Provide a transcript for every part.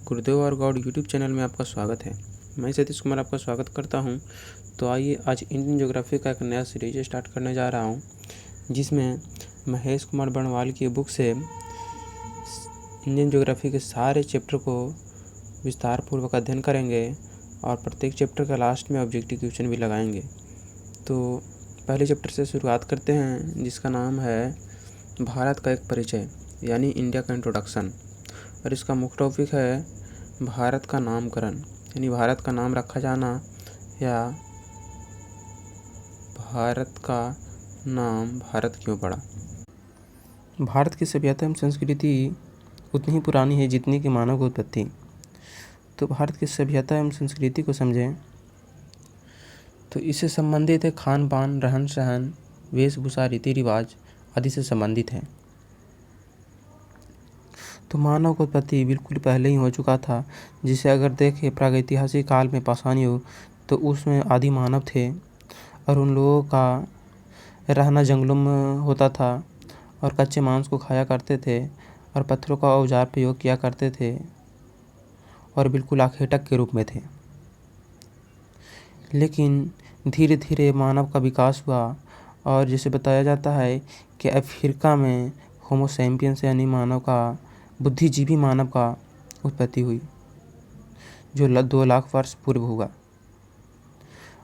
गुरुदेव और God YouTube channel में आपका स्वागत है। मैं सतीश कुमार आपका स्वागत करता हूं। तो आइए आज इंडियन ज्योग्राफी का एक नया सीरीज स्टार्ट करने जा रहा हूं, जिसमें महेश कुमार बर्णवाल की बुक से इंडियन ज्योग्राफी के सारे चैप्टर को विस्तारपूर्वक अध्ययन करेंगे और प्रत्येक चैप्टर का लास्ट में ऑब्जेक्टिव क्वेश्चन भी लगाएंगे। तो पहले चैप्टर से शुरुआत करते हैं, जिसका नाम है भारत का एक परिचय यानी इंडिया का इंट्रोडक्शन। और इसका मुख्य टॉपिक है भारत का नामकरण यानी भारत का नाम रखा जाना या भारत का नाम भारत क्यों पड़ा। भारत की सभ्यता एवं संस्कृति उतनी ही पुरानी है जितनी कि मानव की उत्पत्ति। तो भारत की सभ्यता एवं संस्कृति को समझें तो इससे संबंधित है खान पान, रहन सहन, वेशभूषा, रीति रिवाज आदि से संबंधित है। तो मानव की उत्पत्ति बिल्कुल पहले ही हो चुका था, जिसे अगर देखें प्रागैतिहासिक काल में पाषाण युग, तो उसमें आदि मानव थे और उन लोगों का रहना जंगलों में होता था और कच्चे मांस को खाया करते थे और पत्थरों का औजार प्रयोग किया करते थे और बिल्कुल आखेटक के रूप में थे। लेकिन धीरे धीरे मानव का विकास हुआ और जैसे बताया जाता है कि अफ्रीका में होमो सैपियंस यानी मानव का बुद्धिजीवी मानव का उत्पत्ति हुई, जो 2 लाख वर्ष पूर्व हुआ।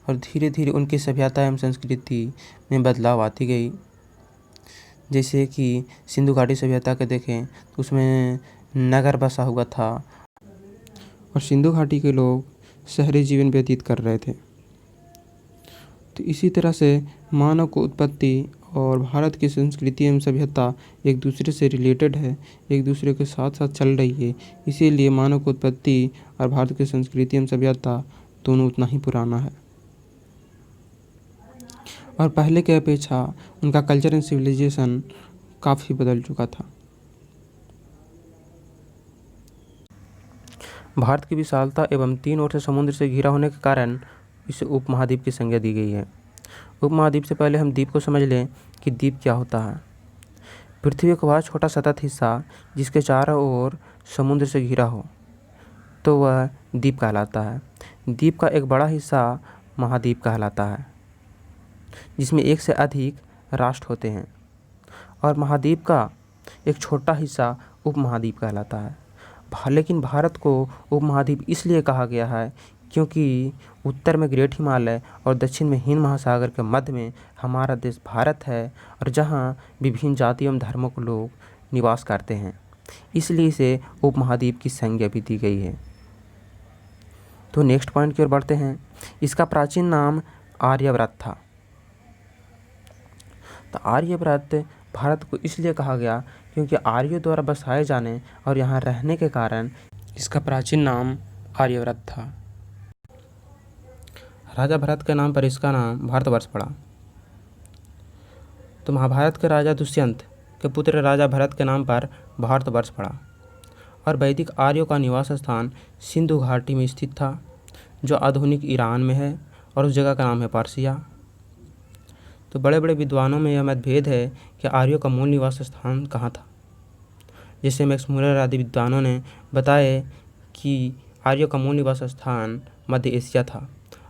और धीरे धीरे उनकी सभ्यता एवं संस्कृति में बदलाव आती गई। जैसे कि सिंधु घाटी सभ्यता के देखें तो उसमें नगर बसा हुआ था और सिंधु घाटी के लोग शहरी जीवन व्यतीत कर रहे थे। तो इसी तरह से मानव को उत्पत्ति और भारत की संस्कृति एवं सभ्यता एक दूसरे से रिलेटेड है, एक दूसरे के साथ साथ चल रही है। इसीलिए मानव की उत्पत्ति और भारत की संस्कृति एवं सभ्यता दोनों उतना ही पुराना है और पहले के अपेक्षा उनका कल्चर एंड सिविलाइजेशन काफ़ी बदल चुका था। भारत की विशालता एवं 3 ओर से समुद्र से घिरा होने के कारण इसे उपमहाद्वीप की संज्ञा दी गई है। उपमहाद्वीप से पहले हम द्वीप को समझ लें कि द्वीप क्या होता है। पृथ्वी का वह छोटा सतत हिस्सा जिसके चारों ओर समुद्र से घिरा हो, तो वह द्वीप कहलाता है। द्वीप का एक बड़ा हिस्सा महाद्वीप कहलाता है, जिसमें एक से अधिक राष्ट्र होते हैं, और महाद्वीप का एक छोटा हिस्सा उपमहाद्वीप कहलाता है। लेकिन भारत को उपमहाद्वीप इसलिए कहा गया है क्योंकि उत्तर में ग्रेट हिमालय और दक्षिण में हिंद महासागर के मध्य में हमारा देश भारत है, और जहाँ विभिन्न जाति एवं धर्मों के लोग निवास करते हैं, इसलिए इसे उपमहाद्वीप की संज्ञा भी दी गई है। तो नेक्स्ट पॉइंट की ओर बढ़ते हैं। इसका प्राचीन नाम आर्यव्रत था। तो आर्यव्रत भारत को इसलिए कहा गया क्योंकि आर्यों द्वारा बसाए जाने और यहाँ रहने के कारण इसका प्राचीन नाम आर्यव्रत था। राजा भरत के नाम पर इसका नाम भारतवर्ष पड़ा। तो महाभारत के राजा दुष्यंत के पुत्र राजा भरत के नाम पर भारतवर्ष पड़ा। और वैदिक आर्यों का निवास स्थान सिंधु घाटी में स्थित था, जो आधुनिक ईरान में है, और उस जगह का नाम है पारसिया। तो बड़े बड़े विद्वानों में यह मतभेद है कि आर्यों का मूल निवास स्थान कहाँ था। जैसे मैक्स मुलर आदि विद्वानों ने बताए कि आर्यों का मूल निवास स्थान मध्य एशिया था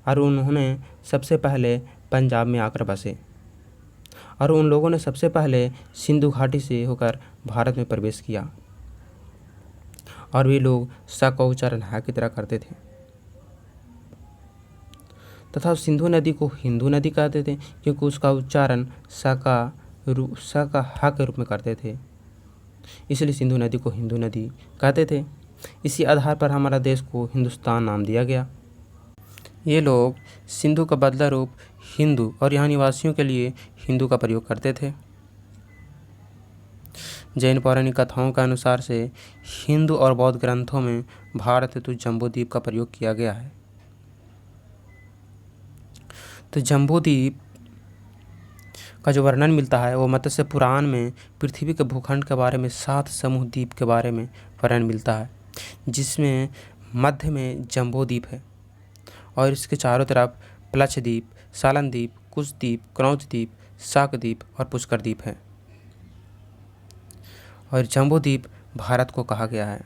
और उन्होंने सबसे पहले पंजाब में आकर बसे, और उन लोगों ने सबसे पहले सिंधु घाटी से होकर भारत में प्रवेश किया, और वे लोग स का उच्चारण हा की तरह करते थे तथा सिंधु नदी को हिंदू नदी कहते थे क्योंकि उसका उच्चारण स का हा के रूप में करते थे, इसलिए सिंधु नदी को हिंदू नदी कहते थे। इसी आधार पर हमारा देश को हिंदुस्तान नाम दिया गया। ये लोग सिंधु का बदला रूप हिंदू और यहाँ निवासियों के लिए हिंदू का प्रयोग करते थे। जैन पौराणिक कथाओं के अनुसार से हिंदू और बौद्ध ग्रंथों में भारत हेतु जम्बूद्वीप का प्रयोग किया गया है। तो जम्बूद्वीप का जो वर्णन मिलता है वो मत्स्य पुराण में पृथ्वी के भूखंड के बारे में 7 समूह द्वीप के बारे में वर्णन मिलता है, जिसमें मध्य में जम्बूद्वीप है और इसके चारों तरफ प्लक्षद्वीप, सालन द्वीप, कुशद्वीप, क्रौच द्वीप, शाक द्वीप और पुष्कर द्वीप है। और जम्बूद्वीप भारत को कहा गया है।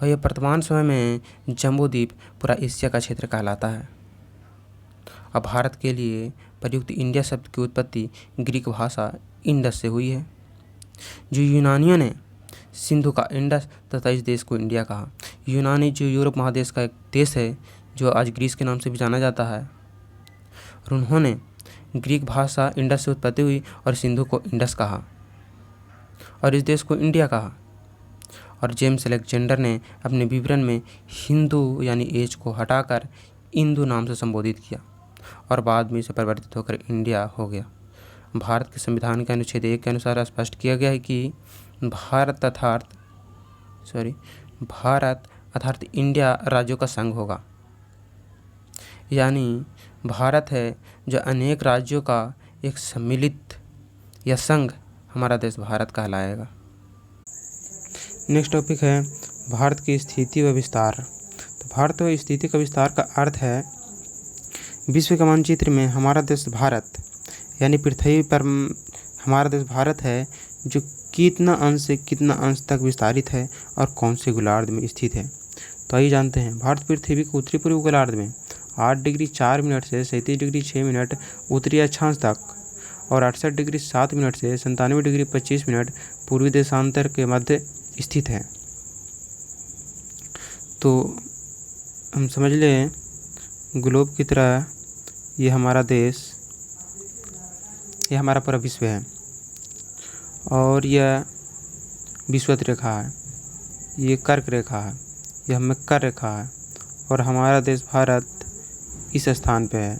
और यह वर्तमान समय में जम्बू द्वीप पूरा एशिया का क्षेत्र कहलाता है। अब भारत के लिए प्रयुक्त इंडिया शब्द की उत्पत्ति ग्रीक भाषा इंडस से हुई है, जो यूनानियों ने सिंधु का इंडस तथा इस देश को इंडिया कहा। यूनानी जो यूरोप महादेश का एक देश है जो आज ग्रीस के नाम से भी जाना जाता है, और उन्होंने ग्रीक भाषा इंडस से उत्पत्ति हुई और सिंधु को इंडस कहा और इस देश को इंडिया कहा। और जेम्स अलेक्जेंडर ने अपने विवरण में हिंदू यानी एज को हटाकर इंदु नाम से संबोधित किया और बाद में इसे परिवर्तित होकर इंडिया हो गया। भारत के संविधान के अनुच्छेद 1 के अनुसार स्पष्ट किया गया है कि भारत अर्थात इंडिया राज्यों का संघ होगा, यानी भारत है जो अनेक राज्यों का एक सम्मिलित या संघ हमारा देश भारत कहलाएगा। नेक्स्ट टॉपिक है भारत की स्थिति व विस्तार। तो भारत व स्थिति का विस्तार का अर्थ है विश्व के मानचित्र में हमारा देश भारत यानी पृथ्वी पर हमारा देश भारत है जो कितना अंश से कितना अंश तक विस्तारित है और कौन से गोलार्ध में स्थित है। तो आइए जानते हैं। भारत पृथ्वी के उत्तरी पूर्वी गोलार्ध में 8 डिग्री 4 मिनट से 37 डिग्री 6 मिनट उत्तरी अक्षांश तक और 68 डिग्री 7 मिनट से 97 डिग्री 25 मिनट पूर्वी देशांतर के मध्य स्थित है। तो हम समझ लें ग्लोब की तरह ये हमारा देश, ये हमारा पूरा विश्व है और यह विषुवत रेखा है, ये कर्क रेखा है, यह मकर रेखा है और हमारा देश भारत इस स्थान पे है।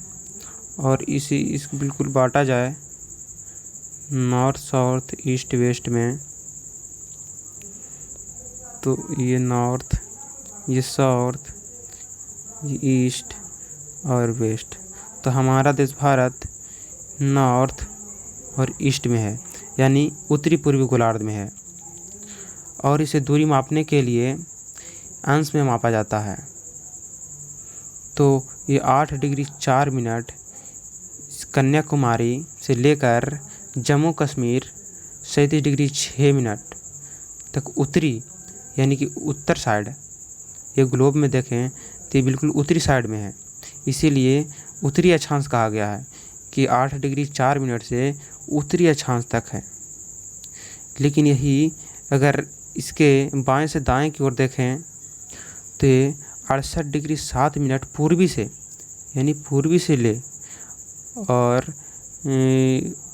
और इस बिल्कुल बांटा जाए नॉर्थ साउथ ईस्ट वेस्ट में, तो ये नॉर्थ, ये साउथ, ये ईस्ट और वेस्ट। तो हमारा देश भारत नॉर्थ और ईस्ट में है, यानी उत्तरी पूर्वी गोलार्ध में है। और इसे दूरी मापने के लिए अंश में मापा जाता है। तो ये 8 डिग्री 4 मिनट कन्याकुमारी से लेकर जम्मू कश्मीर 37 डिग्री 6 मिनट तक उत्तरी यानी कि उत्तर साइड, ये ग्लोब में देखें तो ये बिल्कुल उत्तरी साइड में है, इसीलिए उत्तरी अक्षांश कहा गया है कि 8 डिग्री 4 मिनट से उत्तरी अक्षांश तक है। लेकिन यही अगर इसके बाएं से दाएं की ओर देखें तो ये 68 डिग्री 7 मिनट पूर्वी से यानी पूर्वी से ले और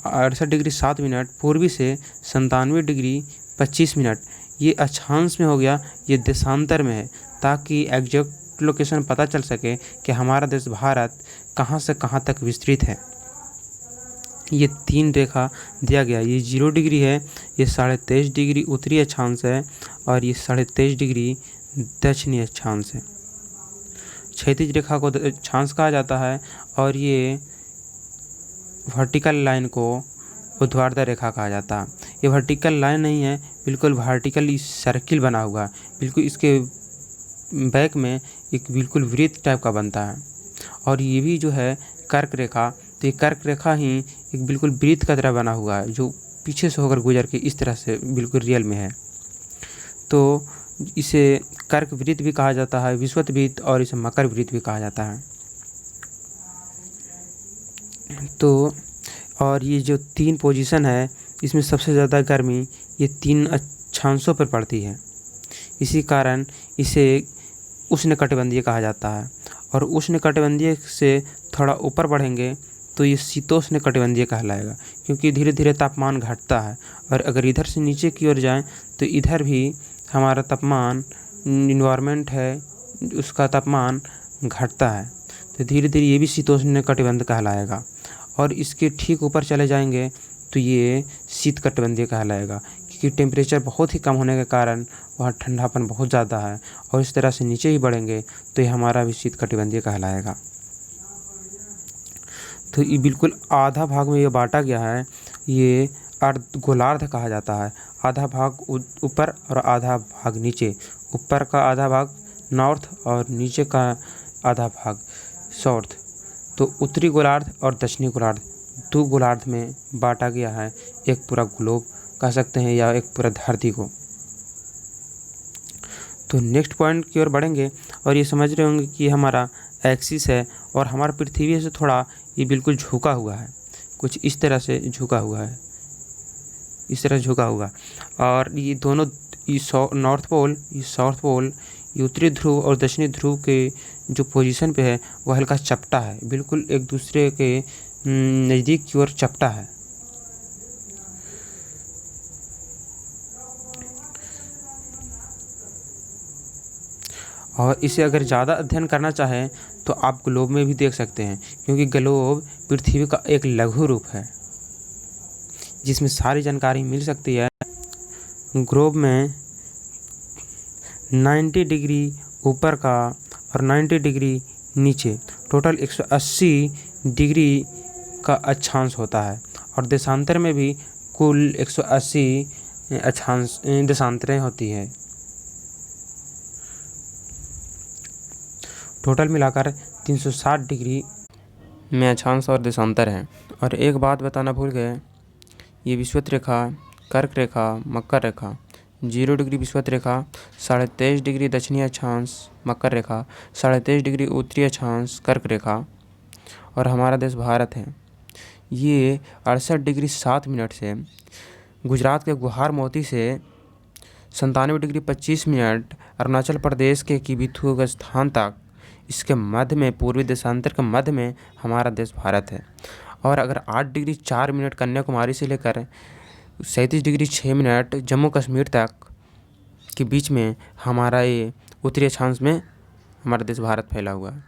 68 डिग्री 7 मिनट पूर्वी से 97 डिग्री 25 मिनट ये अक्षांश में हो गया, ये देशांतर में है, ताकि एग्जैक्ट लोकेशन पता चल सके कि हमारा देश भारत कहाँ से कहाँ तक विस्तृत है। ये 3 रेखा दिया गया, ये 0 डिग्री है, ये 23.5 डिग्री उत्तरी अक्षांश है और ये 23.5 डिग्री दक्षिणी अक्षांश है। क्षैतिज रेखा को अक्षांश कहा जाता है और ये वर्टिकल लाइन को ऊर्ध्वाधर रेखा कहा जाता है। ये वर्टिकल लाइन नहीं है, बिल्कुल वर्टिकल सर्किल बना हुआ है, बिल्कुल इसके बैक में एक बिल्कुल वृत्त टाइप का बनता है। और ये भी जो है कर्क रेखा, तो ये कर्क रेखा ही एक बिल्कुल वृत्त का तरह बना हुआ है जो पीछे से होकर गुजर के इस तरह से बिल्कुल रियल में है। तो इसे कर्क वृत्त भी कहा जाता है, विषुवत वृत्त, और इसे मकर वृत्त भी कहा जाता है। तो और ये जो 3 पोजीशन है इसमें सबसे ज़्यादा गर्मी ये 3 अक्षांशों पर पड़ती है, इसी कारण इसे उष्णकटिबंधीय कहा जाता है। और उष्णकटिबंधीय से थोड़ा ऊपर बढ़ेंगे तो ये शीतोष्णकटिबंधीय कहलाएगा, क्योंकि धीरे धीरे तापमान घटता है। और अगर इधर से नीचे की ओर जाएं तो इधर भी हमारा तापमान इन्वायरमेंट है उसका तापमान घटता है, तो धीरे धीरे ये भी शीतोष्णकटिबंध कहलाएगा। और इसके ठीक ऊपर चले जाएंगे तो ये शीतकटिबंधीय कहलाएगा, क्योंकि टेम्परेचर बहुत ही कम होने के कारण वहाँ ठंडापन बहुत ज़्यादा है। और इस तरह से नीचे ही बढ़ेंगे तो ये हमारा भी शीतकटिबंधीय कहलाएगा। तो ये बिल्कुल आधा भाग में ये बांटा गया है, ये अर्ध गोलार्ध कहा जाता है। आधा भाग ऊपर और आधा भाग नीचे, ऊपर का आधा भाग नॉर्थ और नीचे का आधा भाग साउथ। तो उत्तरी गोलार्ध और दक्षिणी गोलार्ध 2 गोलार्ध में बांटा गया है, एक पूरा ग्लोब कह सकते हैं या एक पूरा धरती को। तो नेक्स्ट पॉइंट की ओर बढ़ेंगे और ये समझ रहे होंगे कि हमारा एक्सिस है और हमारा पृथ्वी से थोड़ा ये बिल्कुल झुका हुआ है, कुछ इस तरह से झुका हुआ है, इस तरह झुका हुआ। और ये दोनों, ये नॉर्थ पोल, ये साउथ पोल, ये उत्तरी ध्रुव और दक्षिणी ध्रुव के जो पोजीशन पे है वो हल्का चपटा है, बिल्कुल एक दूसरे के नज़दीक की ओर चपटा है। और इसे अगर ज़्यादा अध्ययन करना चाहें तो आप ग्लोब में भी देख सकते हैं, क्योंकि ग्लोब पृथ्वी का एक लघु रूप है जिसमें सारी जानकारी मिल सकती है। ग्लोब में 90 डिग्री ऊपर का और 90 डिग्री नीचे, टोटल 180 डिग्री का अक्षांश होता है और देशांतर में भी कुल 180 अक्षांश देशांतरें होती हैं। टोटल मिलाकर 360 डिग्री में अक्षांश और देशांतर हैं। और एक बात बताना भूल गए, ये विषुवत रेखा, कर्क रेखा, मकर रेखा, 0 डिग्री विषुवत रेखा, 23.5 डिग्री दक्षिणी अक्षांश मकर रेखा, 23.5 डिग्री उत्तरी अक्षांश कर्क रेखा, और हमारा देश भारत है। ये 68 डिग्री 7 मिनट से गुजरात के गुहार मोती से 97 डिग्री 25 मिनट अरुणाचल प्रदेश के किबिथु स्थान तक, इसके मध्य में, पूर्वी देशांतर के मध्य में हमारा देश भारत है। और अगर 8 डिग्री 4 मिनट कन्याकुमारी से लेकर 37 डिग्री 6 मिनट जम्मू कश्मीर तक के बीच में हमारा ये उत्तरी अक्षांश में हमारा देश भारत फैला हुआ है।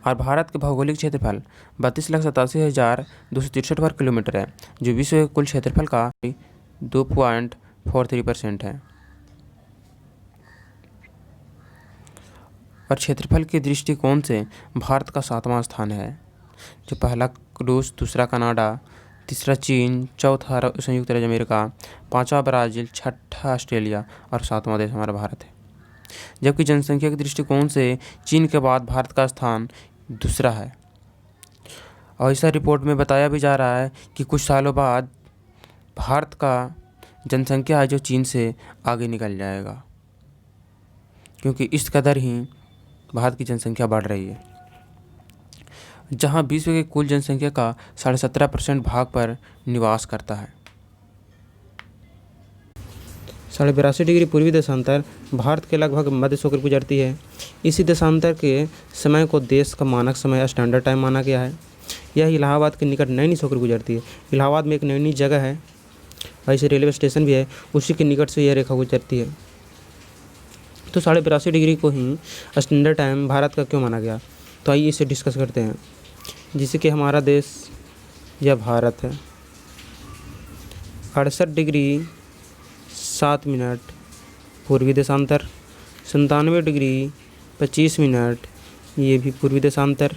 और भारत के भौगोलिक क्षेत्रफल 32,87,263 वर्ग किलोमीटर है, जो विश्व के कुल क्षेत्रफल का 2.43% है। और क्षेत्रफल के दृष्टिकोण से भारत का 7वां स्थान है, जो पहला रूस, दूसरा कनाडा, तीसरा चीन, चौथा संयुक्त राज्य अमेरिका, 5वां ब्राज़ील, 6ठा ऑस्ट्रेलिया और 7वां देश हमारा भारत है। जबकि जनसंख्या के दृष्टिकोण से चीन के बाद भारत का स्थान दूसरा है। और ऐसा रिपोर्ट में बताया भी जा रहा है कि कुछ सालों बाद भारत का जनसंख्या है जो चीन से आगे निकल जाएगा, क्योंकि इस कदर ही भारत की जनसंख्या बढ़ रही है। जहां विश्व के कुल जनसंख्या का 17.5% भाग पर निवास करता है। 82.5 डिग्री पूर्वी देशांतर भारत के लगभग मध्य से होकर गुजरती है। इसी देशांतर के समय को देश का मानक समय स्टैंडर्ड टाइम माना गया है। यह इलाहाबाद के निकट नैनी से होकर गुजरती है। इलाहाबाद में एक नैनी जगह है, वैसे रेलवे स्टेशन भी है, उसी के निकट से यह रेखा गुजरती है। तो 82.5 डिग्री को ही स्टैंडर्ड टाइम भारत का क्यों माना गया, तो आइए इसे डिस्कस करते हैं। जिससे कि हमारा देश यह भारत है। 68 डिग्री 7 मिनट पूर्वी देशांतर, 97 डिग्री 25 मिनट ये भी पूर्वी देशांतर।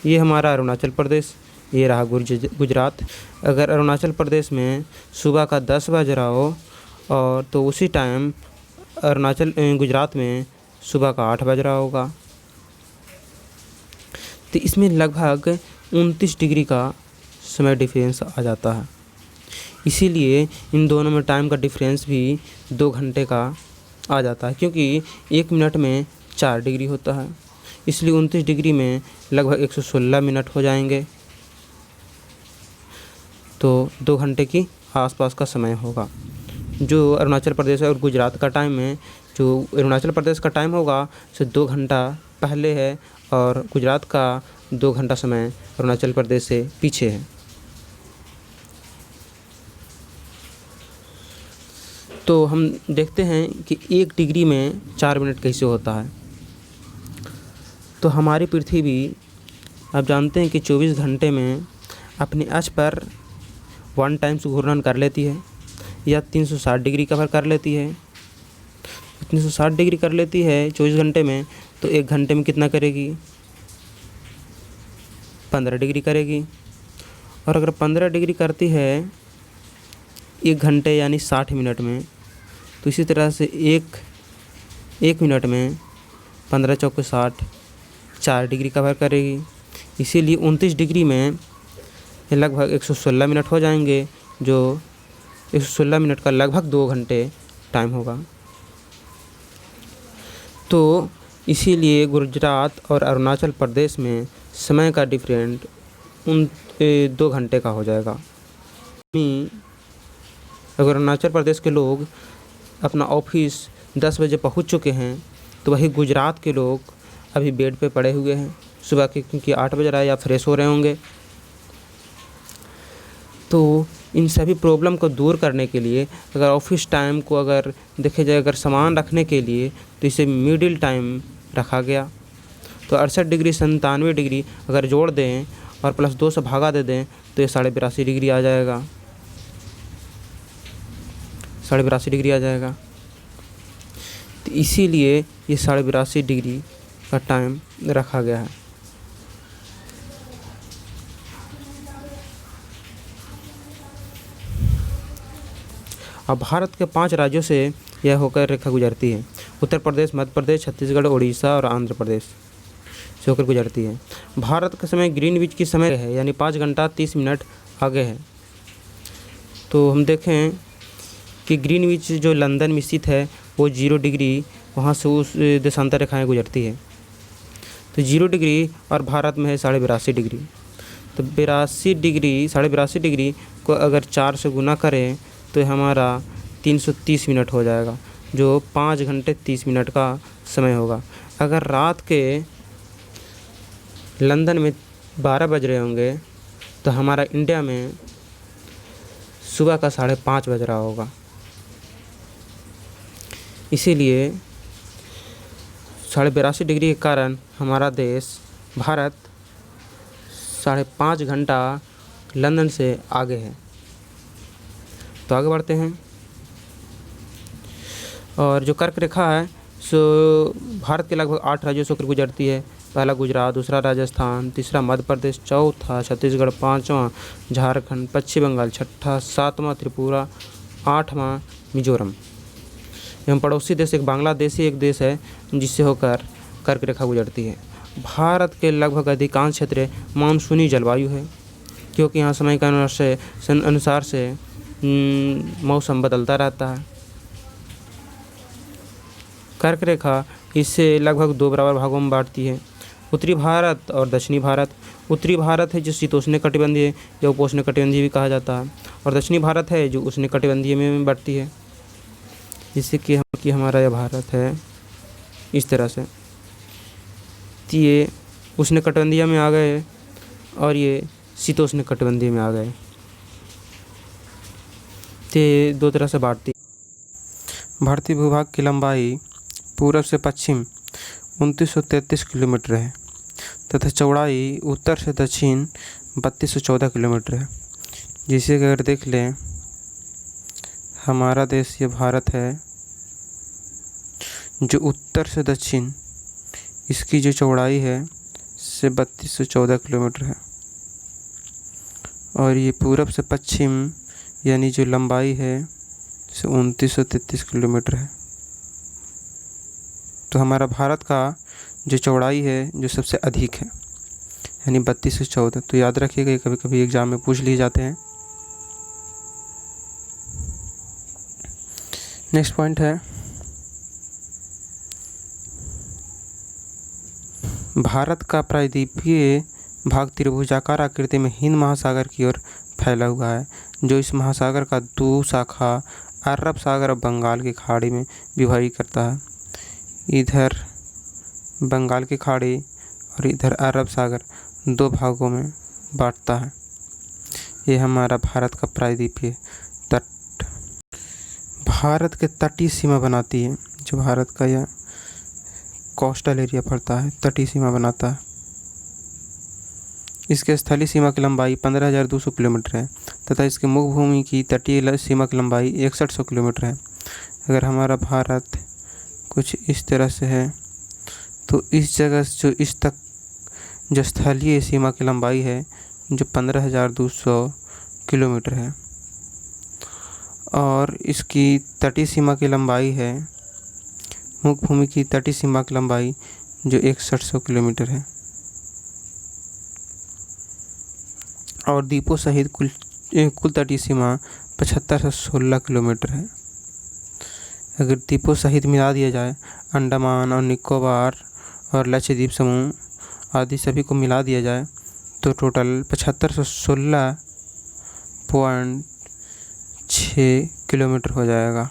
ये हमारा अरुणाचल प्रदेश, ये रहा गुजरात। अगर अरुणाचल प्रदेश में सुबह का 10 बज रहा हो और तो उसी टाइम गुजरात में सुबह का 8 बज रहा होगा। तो इसमें लगभग 29 डिग्री का समय डिफरेंस आ जाता है। इसीलिए इन दोनों में टाइम का डिफरेंस भी 2 घंटे का आ जाता है, क्योंकि 1 मिनट में 4 डिग्री होता है। इसलिए 29 डिग्री में लगभग 116 मिनट हो जाएंगे, तो 2 घंटे की आसपास का समय होगा। जो अरुणाचल प्रदेश और गुजरात का टाइम है, जो अरुणाचल प्रदेश का टाइम होगा से 2 घंटा पहले है और गुजरात का 2 घंटा समय अरुणाचल प्रदेश से पीछे है। तो हम देखते हैं कि 1 डिग्री में 4 मिनट कैसे होता है। तो हमारी पृथ्वी आप जानते हैं कि 24 घंटे में अपने अक्ष पर 1 टाइम्स घूर्णन कर लेती है, या 360 डिग्री कवर कर लेती है। 360 डिग्री कर लेती है 24 घंटे में, तो 1 घंटे में कितना करेगी? 15 डिग्री करेगी। और अगर 15 डिग्री करती है 1 घंटे यानी 60 मिनट में, तो इसी तरह से एक मिनट में 15 चौके 60, 4 डिग्री कवर करेगी। इसीलिए 29 डिग्री में लगभग 116 मिनट हो जाएंगे, जो 116 मिनट का लगभग 2 घंटे टाइम होगा। तो इसीलिए गुजरात और अरुणाचल प्रदेश में समय का डिफरेंट 2 घंटे का हो जाएगा। अगर अरुणाचल प्रदेश के लोग अपना ऑफिस 10 बजे पहुंच चुके हैं तो वही गुजरात के लोग अभी बेड पे पड़े हुए हैं सुबह के, क्योंकि 8 बज रहा है या फ्रेश हो रहे होंगे। तो इन सभी प्रॉब्लम को दूर करने के लिए अगर ऑफिस टाइम को अगर देखे जाए, अगर सामान रखने के लिए, तो इसे मिडिल टाइम रखा गया। तो 68 डिग्री 97 डिग्री अगर जोड़ दें और +2 से भागा दे दें तो ये 82.5 डिग्री आ जाएगा, 82.5 डिग्री आ जाएगा। तो इसीलिए ये 82.5 डिग्री का टाइम रखा गया है। अब भारत के 5 राज्यों से यह होकर रेखा गुजरती है। उत्तर प्रदेश, मध्य प्रदेश, छत्तीसगढ़, उड़ीसा और आंध्र प्रदेश से होकर गुजरती है। भारत का समय ग्रीनविच की समय है, यानी 5 घंटा 30 मिनट आगे है। तो हम देखें कि ग्रीनविच जो लंदन में स्थित है वो 0 डिग्री, वहाँ से उस देशांतर रेखाएँ गुजरती है। तो 0 डिग्री और भारत में है 82.5 डिग्री। तो 82.5 डिग्री को अगर 4 से गुना करें तो हमारा 330 मिनट हो जाएगा, जो 5 घंटे 30 मिनट का समय होगा। अगर रात के लंदन में 12 बज रहे होंगे तो हमारा इंडिया में सुबह का 5:30 बज रहा होगा। इसीलिए 82.5 डिग्री के कारण हमारा देश भारत 5.5 घंटा लंदन से आगे है। तो आगे बढ़ते हैं। और जो कर्क रेखा है सो भारत के लगभग 8 राज्यों से होकर गुजरती है। पहला गुजरात, दूसरा राजस्थान, तीसरा मध्य प्रदेश, चौथा छत्तीसगढ़, 5वां झारखंड, पश्चिम बंगाल, 6ठा, 7वां त्रिपुरा, 8वां मिजोरम। एवं पड़ोसी देश एक बांग्लादेश ही एक देश है जिससे होकर कर्क रेखा गुजरती है। भारत के लगभग अधिकांश क्षेत्र मानसूनी जलवायु है, क्योंकि यहाँ समय के अनुसार से मौसम बदलता रहता है। कर्क रेखा इसे लगभग 2 बराबर भागों में बांटती है, उत्तरी भारत और दक्षिणी भारत। उत्तरी भारत है जो शीतोष्णकटिबंधीय या उपोष्णकटिबंधीय भी कहा जाता है, और दक्षिणी भारत है जो उष्णकटिबंधीय में बढ़ती है। जिससे कि हमारा यह भारत है इस तरह से। तो ये उष्णकटिबंधीय में आ गए और ये शीतोष्णकटिबंधीय में आ गए। ते 2 तरह से बांटती। भारतीय भूभाग की लंबाई पूरब से पश्चिम 2933 किलोमीटर है तथा चौड़ाई उत्तर से दक्षिण 3214 किलोमीटर है। जिसे अगर देख लें, हमारा देश ये भारत है जो उत्तर से दक्षिण इसकी जो चौड़ाई है से 3214 किलोमीटर है, और ये पूरब से पश्चिम यानी जो लंबाई है से 2933 किलोमीटर है। तो हमारा भारत का जो चौड़ाई है जो सबसे अधिक है, यानी 3214। तो याद रखिएगा, ये कभी कभी एग्जाम में पूछ लिए जाते हैं। नेक्स्ट पॉइंट है भारत का प्रायद्वीपीय भाग त्रिभुजाकार आकृति में हिंद महासागर की ओर फैला हुआ है, जो इस महासागर का 2 शाखा अरब सागर और बंगाल की खाड़ी में विभाजित करता है। इधर बंगाल की खाड़ी और इधर अरब सागर 2 भागों में बांटता है। ये हमारा भारत का प्रायद्वीपीय तट भारत के तटीय सीमा बनाती है। जो भारत का यह कोस्टल एरिया पड़ता है, तटीय सीमा बनाता है। इसके स्थलीय सीमा की लंबाई 15,200 किलोमीटर है तथा इसके मुख्य भूमि की तटीय सीमा की लंबाई 6100 किलोमीटर है। अगर हमारा भारत कुछ इस तरह से है तो इस जगह जो इस तक जो स्थलीय सीमा की लंबाई है जो 15,200 किलोमीटर है, और इसकी तटीय सीमा की लंबाई है, मुख्य भूमि की तटीय सीमा की लंबाई जो 6100 किलोमीटर है, और द्वीपों सहित कुल तटीय सीमा 75 से 16 किलोमीटर है। अगर द्वीपों सहित मिला दिया जाए अंडमान और निकोबार और लक्षद्वीप समूह आदि सभी को मिला दिया जाए तो टोटल 7516.6 किलोमीटर हो जाएगा।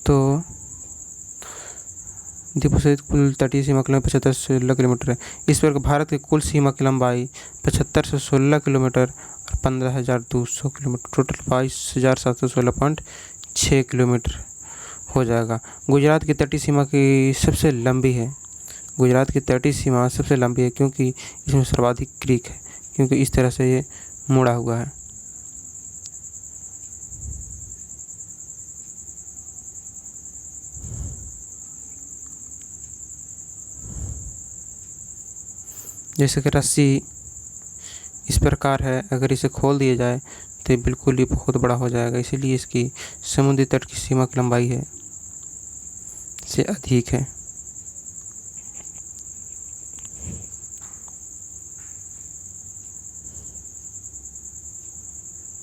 तो द्वीपों सहित कुल तटीय सीमा की लंबाई 7516 किलोमीटर है। इस प्रकार भारत की कुल सीमा की लंबाई 7516 किलोमीटर और 15,200 किलोमीटर, टोटल 22,716.6 किलोमीटर हो जाएगा। गुजरात की तटीय सीमा की सबसे लंबी है। गुजरात की तटीय सीमा सबसे लंबी है क्योंकि इसमें सर्वाधिक क्रीक है, क्योंकि इस तरह से ये मुड़ा हुआ है। जैसे कि रस्सी इस प्रकार है, अगर इसे खोल दिया जाए तो बिल्कुल ही बहुत बड़ा हो जाएगा, इसीलिए इसकी समुद्री तट की सीमा की लंबाई है से अधिक है।